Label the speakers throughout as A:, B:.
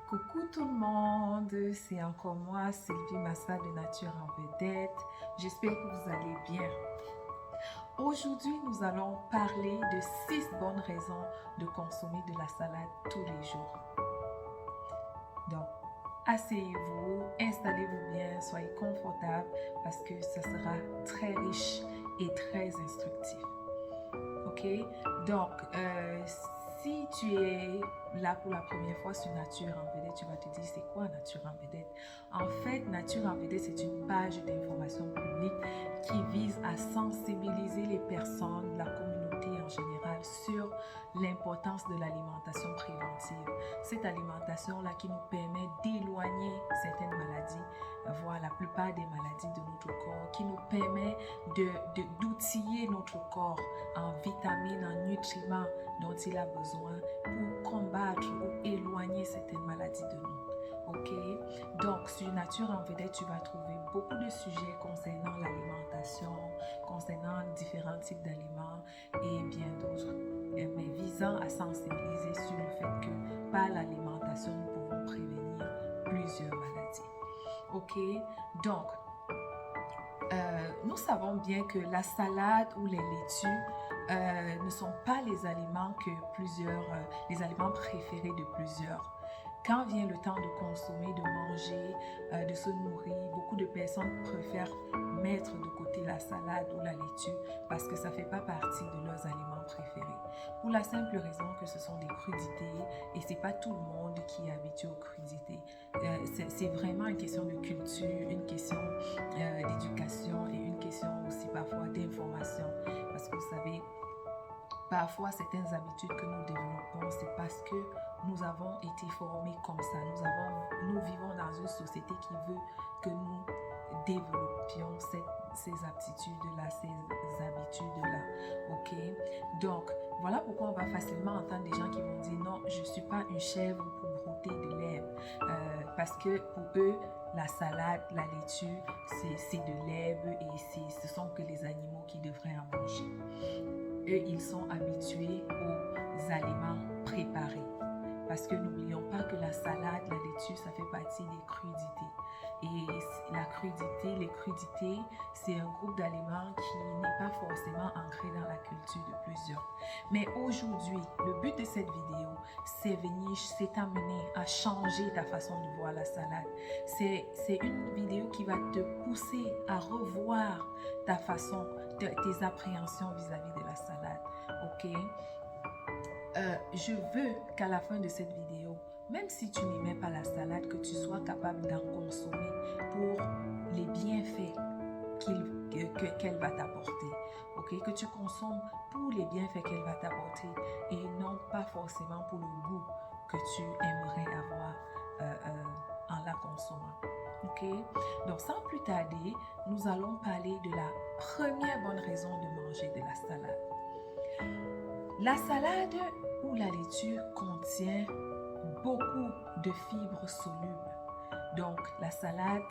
A: Coucou tout le monde, c'est encore moi, Sylvie Massa de Nature en Vedette. J'espère que vous allez bien. Aujourd'hui, nous allons parler de 6 bonnes raisons de consommer de la salade tous les jours. Donc, asseyez-vous, installez-vous bien, soyez confortable parce que ça sera très riche et très instructif. Ok? Donc, si tu es là pour la première fois sur Nature en Vedette, tu vas te dire c'est quoi Nature en Vedette? En fait, Nature en Vedette, c'est une page d'information publique qui vise à sensibiliser les personnes, la communauté en général sur l'importance de l'alimentation préventive. Cette alimentation-là qui nous permet d'éloigner certaines maladies, voire la plupart des maladies de notre corps, qui nous permet d'outiller notre corps en vitamines, en nutriments dont il a besoin pour combattre ou éloigner certaines maladies de nous. Ok? Donc, sur Nature en Vedette, tu vas trouver beaucoup de sujets concernant l'alimentation, concernant différents types d'aliments et bien d'autres, mais visant à sensibiliser sur le fait que par l'alimentation, nous pouvons prévenir plusieurs maladies. Ok? Donc, nous savons bien que la salade ou les laitues ne sont pas les aliments les aliments préférés de plusieurs. Quand vient le temps de consommer, de manger, de se nourrir, beaucoup de personnes préfèrent mettre de côté la salade ou la laitue parce que ça ne fait pas partie de leurs aliments préférés. Pour la simple raison que ce sont des crudités et ce n'est pas tout le monde qui est habitué aux crudités. C'est vraiment une question de culture, une question d'éducation et une question aussi parfois d'information. Parce que vous savez, parfois certaines habitudes que nous développons, c'est parce que nous avons été formés comme ça. Nous vivons dans une société qui veut que nous développions ces aptitudes-là, ces habitudes-là. Ok? Donc, voilà pourquoi on va facilement entendre des gens qui vont dire non, je ne suis pas une chèvre pour brouter de l'herbe. Parce que pour eux, la salade, la laitue, c'est de l'herbe et ce sont que les animaux qui devraient en manger. Eux, ils sont habitués aux aliments préparés. Parce que n'oublions pas que la salade, la laitue, ça fait partie des crudités. Et les crudités, c'est un groupe d'aliments qui n'est pas forcément ancré dans la culture de plusieurs. Mais aujourd'hui, le but de cette vidéo, c'est amener à changer ta façon de voir la salade. C'est une vidéo qui va te pousser à revoir ta façon, tes appréhensions vis-à-vis de la salade. Ok? Je veux qu'à la fin de cette vidéo, même si tu n'aimais pas la salade, que tu sois capable d'en consommer pour les bienfaits qu'elle va t'apporter. Okay? Que tu consommes pour les bienfaits qu'elle va t'apporter et non pas forcément pour le goût que tu aimerais avoir en la consommant. Okay? Donc, sans plus tarder, nous allons parler de la première bonne raison de manger de la salade. La salade ou la laitue contient beaucoup de fibres solubles. Donc, la salade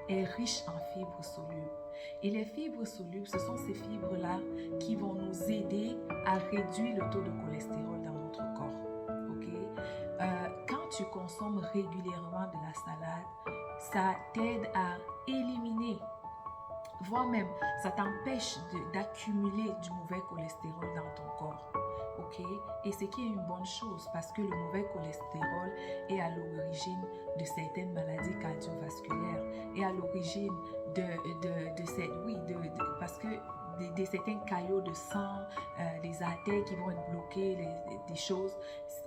A: est riche en fibres solubles. Et les fibres solubles, ce sont ces fibres-là qui vont nous aider à réduire le taux de cholestérol dans notre corps. Okay? Quand tu consommes régulièrement de la salade, ça t'aide à éliminer, voire même, ça t'empêche d'accumuler du mauvais cholestérol dans ton corps. Okay? Et ce qui est une bonne chose parce que le mauvais cholestérol est à l'origine de certaines maladies cardiovasculaires et à l'origine parce que de certains caillots de sang, des artères qui vont être bloquées, des choses.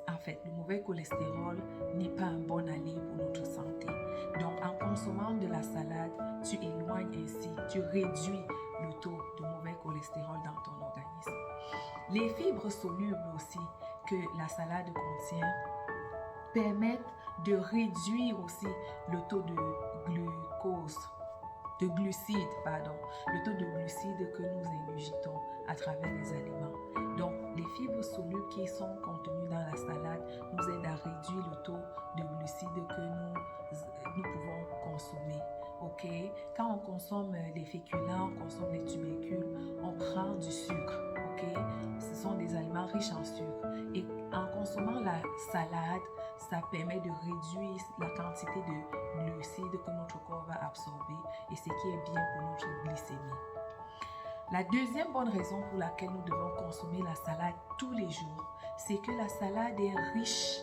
A: En fait, le mauvais cholestérol n'est pas un bon allié pour notre santé. Donc, en consommant de la salade, tu éloignes ainsi, tu réduis le taux de mauvais cholestérol dans ton organisme. Les fibres solubles aussi que la salade contient permettent de réduire aussi le taux de glucides, le taux de glucides que nous ingurgitons à travers les aliments. Donc, les fibres solubles qui sont contenues dans la salade nous aident à réduire le taux de glucides que nous pouvons consommer. Okay? Quand on consomme des féculents, on consomme des tubercules, on prend du sucre. Okay? Ce sont des aliments riches en sucre. Et en consommant la salade, ça permet de réduire la quantité de glucides que notre corps va absorber et ce qui est bien pour notre glycémie. La deuxième bonne raison pour laquelle nous devons consommer la salade tous les jours, c'est que la salade est riche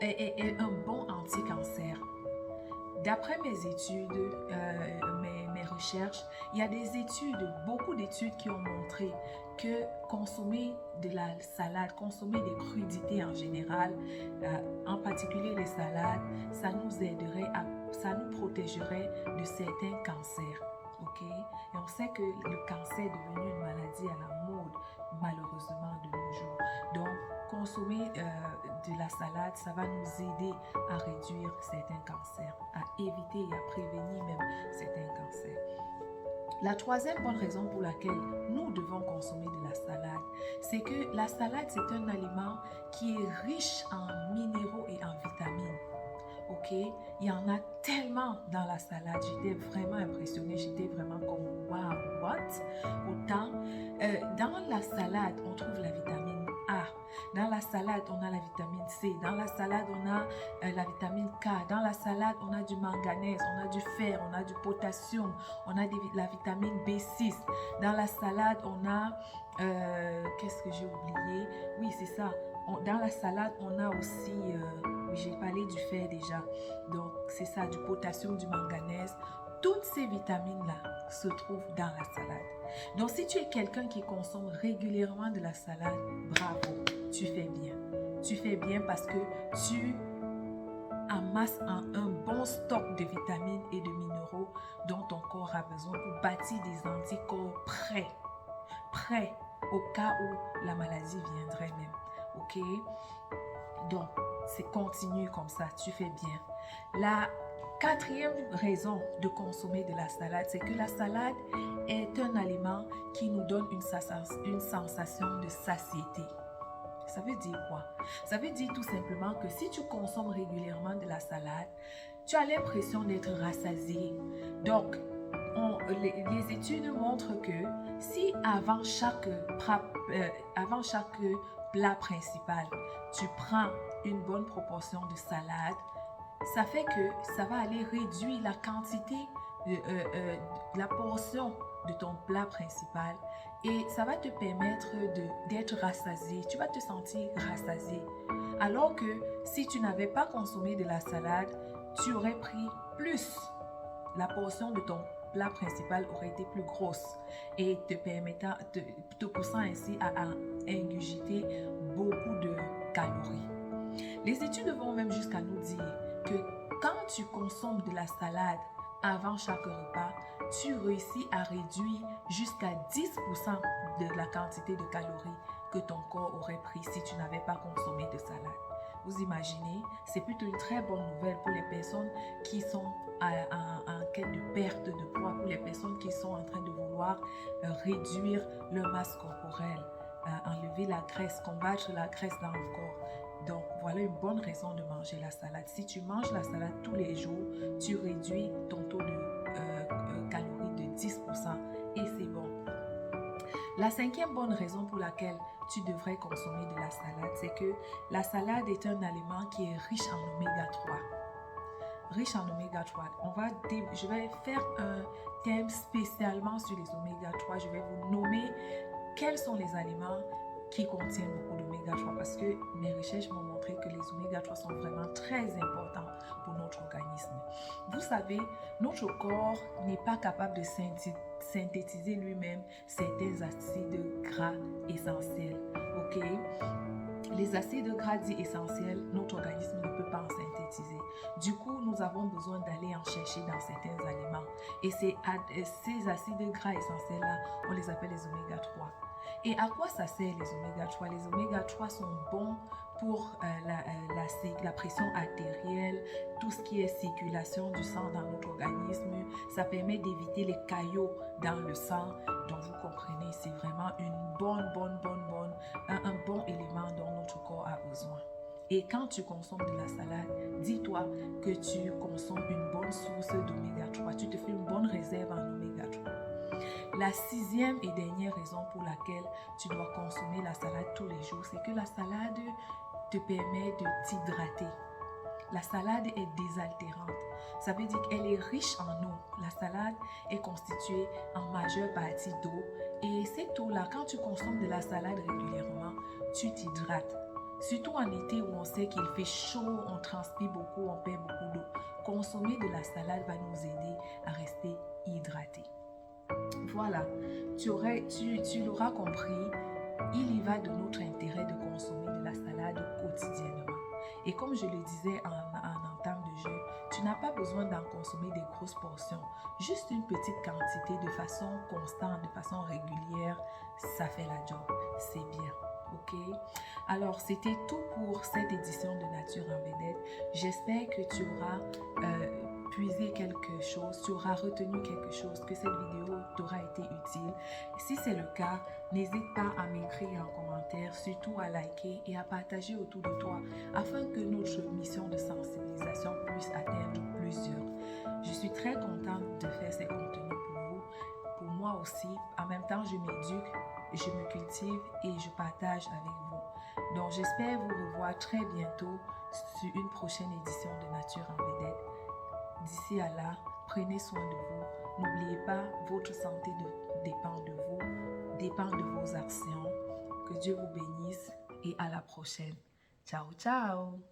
A: est un bon anti-cancer. D'après mes études, mes recherches, il y a des études, beaucoup d'études qui ont montré que consommer de la salade, consommer des crudités en général, en particulier les salades, ça nous protégerait de certains cancers. Okay? Et on sait que le cancer est devenu une maladie à la mode, malheureusement, de nos jours. Donc, consommer de la salade, ça va nous aider à réduire certains cancers, à éviter et à prévenir même certains cancers. La troisième bonne raison pour laquelle nous devons consommer de la salade, c'est que la salade, c'est un aliment qui est riche en minéraux et en vitamines. Ok, il y en a tellement dans la salade, j'étais vraiment impressionnée, j'étais vraiment comme wow, what? Autant, dans la salade, on trouve la vitamine A, dans la salade, on a la vitamine C, dans la salade, on a la vitamine K, dans la salade, on a du manganèse, on a du fer, on a du potassium, on a la vitamine B6, dans la salade, on a, qu'est-ce que j'ai oublié? Oui, c'est ça. Dans la salade, on a aussi, j'ai parlé du fer déjà, donc c'est ça, du potassium, du manganèse. Toutes ces vitamines-là se trouvent dans la salade. Donc si tu es quelqu'un qui consomme régulièrement de la salade, bravo, tu fais bien. Tu fais bien parce que tu amasses un bon stock de vitamines et de minéraux dont ton corps a besoin pour bâtir des anticorps prêts au cas où la maladie viendrait même. Ok, donc c'est continue comme ça, tu fais bien. La quatrième raison de consommer de la salade, c'est que la salade est un aliment qui nous donne une sensation de satiété. Ça veut dire quoi? Ça veut dire tout simplement que si tu consommes régulièrement de la salade, tu as l'impression d'être rassasié. Donc, les études montrent que si avant chaque plat principal, tu prends une bonne proportion de salade, ça fait que ça va aller réduire la quantité, la portion de ton plat principal et ça va te permettre d'être rassasié. Tu vas te sentir rassasié. Alors que si tu n'avais pas consommé de la salade, tu aurais pris plus. La portion de ton plat principal aurait été plus grosse et te poussant ainsi à ingurgiter beaucoup de calories. Les études vont même jusqu'à nous dire que quand tu consommes de la salade avant chaque repas, tu réussis à réduire jusqu'à 10% de la quantité de calories que ton corps aurait pris si tu n'avais pas consommé de salade. Vous imaginez, c'est plutôt une très bonne nouvelle pour les personnes qui sont en quête de perte de poids, pour les personnes qui sont en train de vouloir réduire leur masse corporelle, enlever la graisse, combattre la graisse dans le corps. Donc, voilà une bonne raison de manger la salade. Si tu manges la salade tous les jours, tu réduis ton taux de calories de 10% et c'est bon. La cinquième bonne raison pour laquelle tu devrais consommer de la salade, c'est que la salade est un aliment qui est riche en oméga 3. Riche en oméga 3. Je vais faire un thème spécialement sur les oméga 3. Je vais vous nommer quels sont les aliments qui contiennent beaucoup d'oméga 3 parce que mes recherches m'ont montré que les oméga 3 sont vraiment très importants pour notre organisme. Vous savez, notre corps n'est pas capable de synthétiser lui-même certains acides gras essentiels. Ok? Les acides gras dits essentiels, notre organisme ne peut pas en synthétiser. Du coup, nous avons besoin d'aller en chercher dans certains aliments. Et ces acides gras essentiels-là, on les appelle les oméga 3. Et à quoi ça sert les oméga 3? Les oméga 3 sont bons pour la pression artérielle, tout ce qui est circulation du sang dans notre organisme. Ça permet d'éviter les caillots dans le sang. Donc vous comprenez, c'est vraiment un bon élément dont notre corps a besoin. Et quand tu consommes de la salade, dis-toi que tu consommes une bonne source d'oméga 3. Tu te fais une bonne réserve en oméga 3. La sixième et dernière raison pour laquelle tu dois consommer la salade tous les jours, c'est que la salade te permet de t'hydrater. La salade est désaltérante. Ça veut dire qu'elle est riche en eau. La salade est constituée en majeure partie d'eau. Et cette eau-là, quand tu consommes de la salade régulièrement, tu t'hydrates. Surtout en été où on sait qu'il fait chaud, on transpire beaucoup, on perd beaucoup d'eau. Consommer de la salade va nous aider à rester hydratés. Voilà, tu l'auras compris, il y va de notre intérêt de consommer de la salade quotidiennement. Et comme je le disais en entame de jeu, tu n'as pas besoin d'en consommer des grosses portions. Juste une petite quantité de façon constante, de façon régulière, ça fait la job. C'est bien. Ok? Alors, c'était tout pour cette édition de Nature en vedette. J'espère que tu auras puisé quelque chose, tu auras retenu quelque chose, que cette vidéo t'aura été utile. Si c'est le cas, n'hésite pas à m'écrire en commentaire, surtout à liker et à partager autour de toi afin que notre mission de sensibilisation puisse atteindre plusieurs. Je suis très contente de faire ces contenus pour vous, pour moi aussi. En même temps, je m'éduque, je me cultive et je partage avec vous. Donc, j'espère vous revoir très bientôt sur une prochaine édition de Nature en vedette. D'ici à là, prenez soin de vous. N'oubliez pas, votre santé dépend de vous, dépend de vos actions. Que Dieu vous bénisse et à la prochaine. Ciao, ciao!